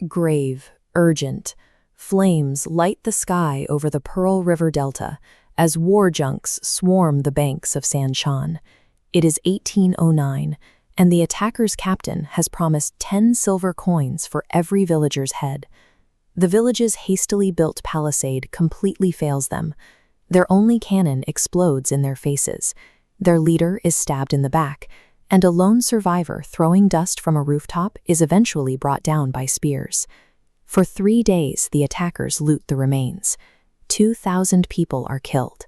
Grave, urgent, flames light the sky over the Pearl River Delta as war junks swarm the banks of Sanshan. It is 1809, and the attacker's captain has promised 10 silver coins for every villager's head. The village's hastily built palisade completely fails them. Their only cannon explodes in their faces. Their leader is stabbed in the back, and a lone survivor throwing dust from a rooftop is eventually brought down by spears. For 3 days, the attackers loot the remains. 2,000 people are killed.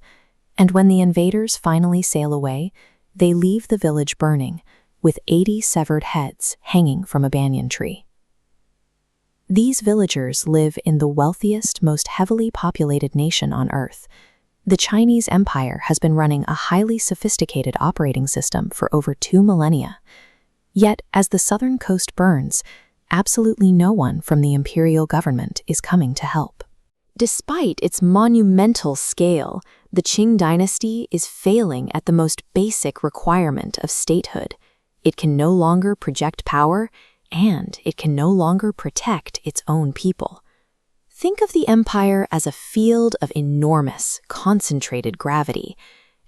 And when the invaders finally sail away, they leave the village burning, with 80 severed heads hanging from a banyan tree. These villagers live in the wealthiest, most heavily populated nation on Earth. The Chinese Empire has been running a highly sophisticated operating system for over 2 millennia. Yet, as the southern coast burns, absolutely no one from the imperial government is coming to help. Despite its monumental scale, the Qing Dynasty is failing at the most basic requirement of statehood. It can no longer project power, and it can no longer protect its own people. Think of the empire as a field of enormous, concentrated gravity.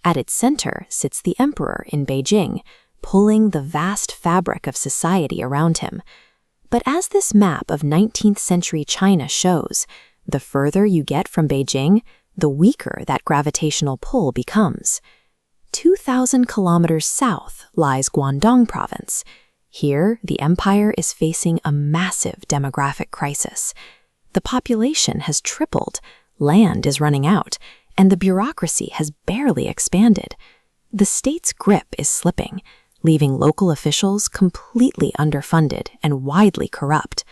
At its center sits the emperor in Beijing, pulling the vast fabric of society around him. But as this map of 19th century China shows, the further you get from Beijing, the weaker that gravitational pull becomes. 2,000 kilometers south lies Guangdong province. Here, the empire is facing a massive demographic crisis. The population has tripled, land is running out, and the bureaucracy has barely expanded. The state's grip is slipping, leaving local officials completely underfunded and widely corrupt.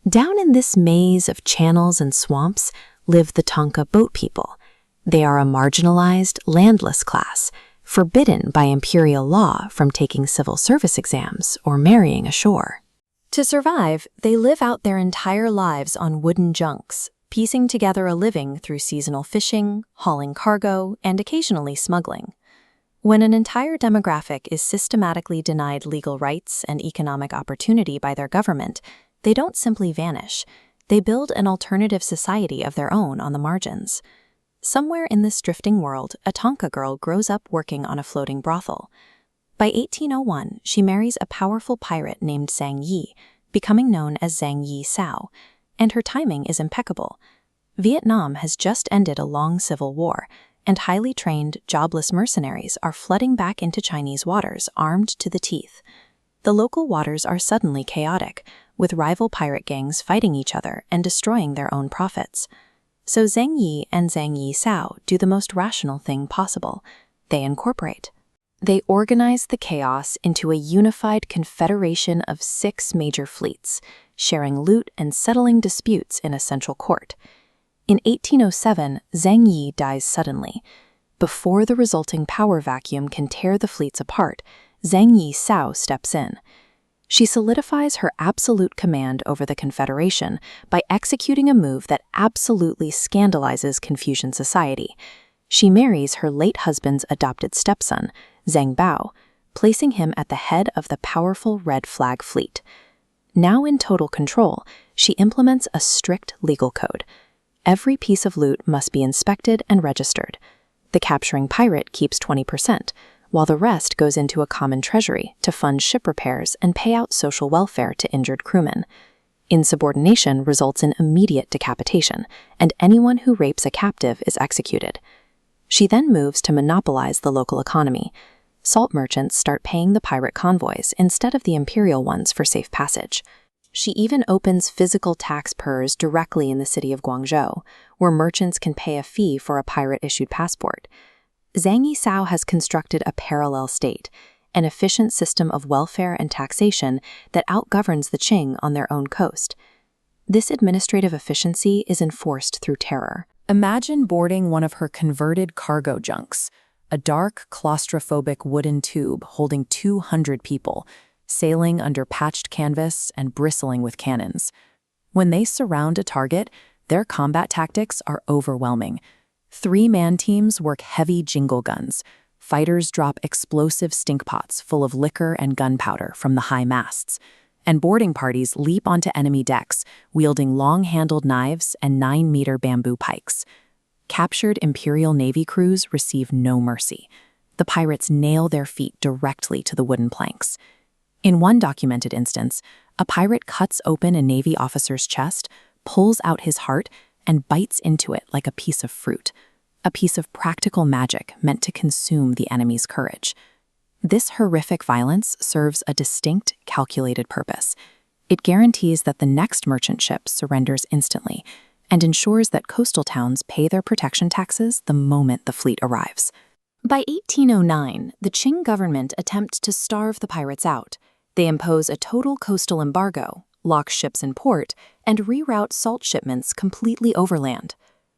Down in this maze of channels and swamps live the Tonka boat people. They are a marginalized, landless class, forbidden by imperial law from taking civil service exams or marrying ashore. To survive, they live out their entire lives on wooden junks, piecing together a living through seasonal fishing, hauling cargo, and occasionally smuggling. When an entire demographic is systematically denied legal rights and economic opportunity by their government, they don't simply vanish. They build an alternative society of their own on the margins. Somewhere in this drifting world, a Tonka girl grows up working on a floating brothel. By 1801, she marries a powerful pirate named Zheng Yi, becoming known as Zheng Yi Sao, and her timing is impeccable. Vietnam has just ended a long civil war, and highly trained, jobless mercenaries are flooding back into Chinese waters armed to the teeth. The local waters are suddenly chaotic, with rival pirate gangs fighting each other and destroying their own profits. So Zheng Yi and Zheng Yi Sao do the most rational thing possible. They incorporate. They organize the chaos into a unified confederation of 6 major fleets, sharing loot and settling disputes in a central court. In 1807, Zheng Yi dies suddenly. Before the resulting power vacuum can tear the fleets apart, Zheng Yi Sao steps in. She solidifies her absolute command over the Confederation by executing a move that absolutely scandalizes Confucian society. She marries her late husband's adopted stepson, Zheng Bao, placing him at the head of the powerful Red Flag fleet. Now in total control, she implements a strict legal code. Every piece of loot must be inspected and registered. The capturing pirate keeps 20%, while the rest goes into a common treasury to fund ship repairs and pay out social welfare to injured crewmen. Insubordination results in immediate decapitation, and anyone who rapes a captive is executed. She then moves to monopolize the local economy. Salt merchants start paying the pirate convoys instead of the imperial ones for safe passage. She even opens physical tax purrs directly in the city of Guangzhou, where merchants can pay a fee for a pirate-issued passport. Zheng Yi Sao has constructed a parallel state, an efficient system of welfare and taxation that outgoverns the Qing on their own coast. This administrative efficiency is enforced through terror. Imagine boarding one of her converted cargo junks, a dark, claustrophobic wooden tube holding 200 people, sailing under patched canvas and bristling with cannons. When they surround a target, their combat tactics are overwhelming. 3-man teams work heavy jingle guns. Fighters drop explosive stink pots full of liquor and gunpowder from the high masts. and boarding parties leap onto enemy decks, wielding long-handled knives and 9-meter bamboo pikes. Captured Imperial Navy crews receive no mercy. The pirates nail their feet directly to the wooden planks. In one documented instance, a pirate cuts open a Navy officer's chest, pulls out his heart, and bites into it like a piece of fruit, a piece of practical magic meant to consume the enemy's courage. This horrific violence serves a distinct, calculated purpose. It guarantees that the next merchant ship surrenders instantly and ensures that coastal towns pay their protection taxes the moment the fleet arrives. By 1809, the Qing government attempts to starve the pirates out. They impose a total coastal embargo, lock ships in port, and reroute salt shipments completely overland.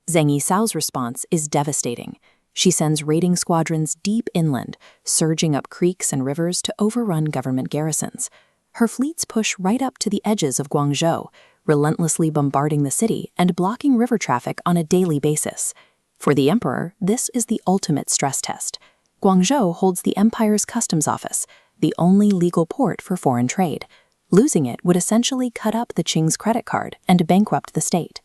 Zheng Yi Sao's response is devastating. She sends raiding squadrons deep inland, surging up creeks and rivers to overrun government garrisons. Her fleets push right up to the edges of Guangzhou, relentlessly bombarding the city and blocking river traffic on a daily basis. For the emperor, this is the ultimate stress test. Guangzhou holds the empire's customs office, the only legal port for foreign trade. Losing it would essentially cut up the Qing's credit card and bankrupt the state.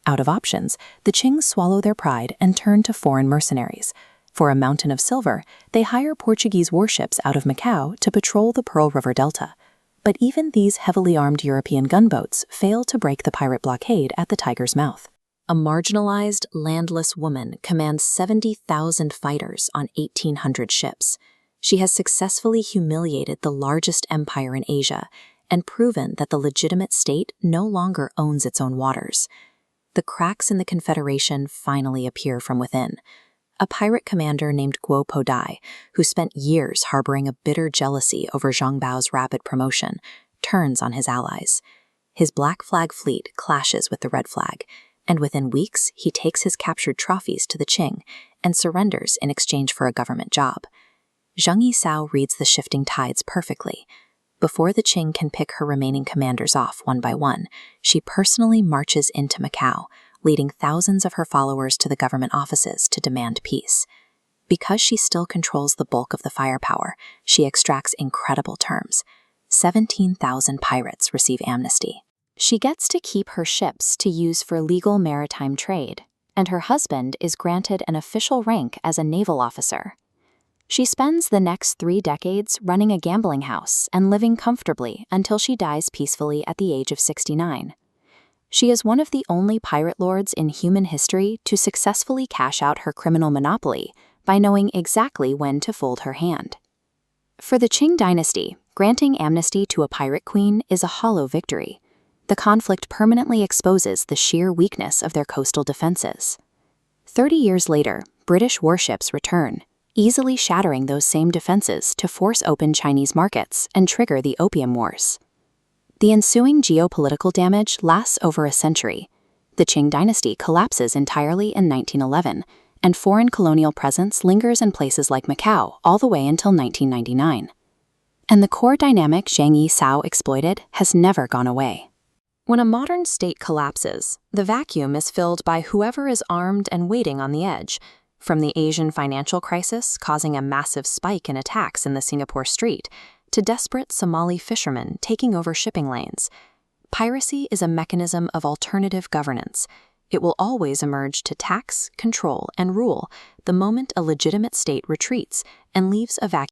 Out of options, the Qing swallow their pride and turn to foreign mercenaries. For a mountain of silver, they hire Portuguese warships out of Macau to patrol the Pearl River Delta. But even these heavily armed European gunboats fail to break the pirate blockade at the Tiger's Mouth. A marginalized, landless woman commands 70,000 fighters on 1,800 ships. She has successfully humiliated the largest empire in Asia and proven that the legitimate state no longer owns its own waters. The cracks in the Confederation finally appear from within. A pirate commander named Guo Podai, who spent years harboring a bitter jealousy over Zhang Bao's rapid promotion, turns on his allies. His Black Flag fleet clashes with the Red Flag, and within weeks he takes his captured trophies to the Qing and surrenders in exchange for a government job. Zheng Yi Sao reads the shifting tides perfectly. Before the Qing can pick her remaining commanders off one by one, she personally marches into Macau, leading thousands of her followers to the government offices to demand peace. Because she still controls the bulk of the firepower, she extracts incredible terms. 17,000 pirates receive amnesty. She gets to keep her ships to use for legal maritime trade, and her husband is granted an official rank as a naval officer. She spends the next 3 decades running a gambling house and living comfortably until she dies peacefully at the age of 69. She is one of the only pirate lords in human history to successfully cash out her criminal monopoly by knowing exactly when to fold her hand. For the Qing Dynasty, granting amnesty to a pirate queen is a hollow victory. The conflict permanently exposes the sheer weakness of their coastal defenses. 30 years later, British warships return, easily shattering those same defenses to force open Chinese markets and trigger the Opium Wars. The ensuing geopolitical damage lasts over a century. The Qing Dynasty collapses entirely in 1911, and foreign colonial presence lingers in places like Macau all the way until 1999. And the core dynamic Zheng Yi Sao exploited has never gone away. When a modern state collapses, the vacuum is filled by whoever is armed and waiting on the edge. From the Asian financial crisis causing a massive spike in attacks in the Singapore Strait, to desperate Somali fishermen taking over shipping lanes, piracy is a mechanism of alternative governance. It will always emerge to tax, control, and rule the moment a legitimate state retreats and leaves a vacuum.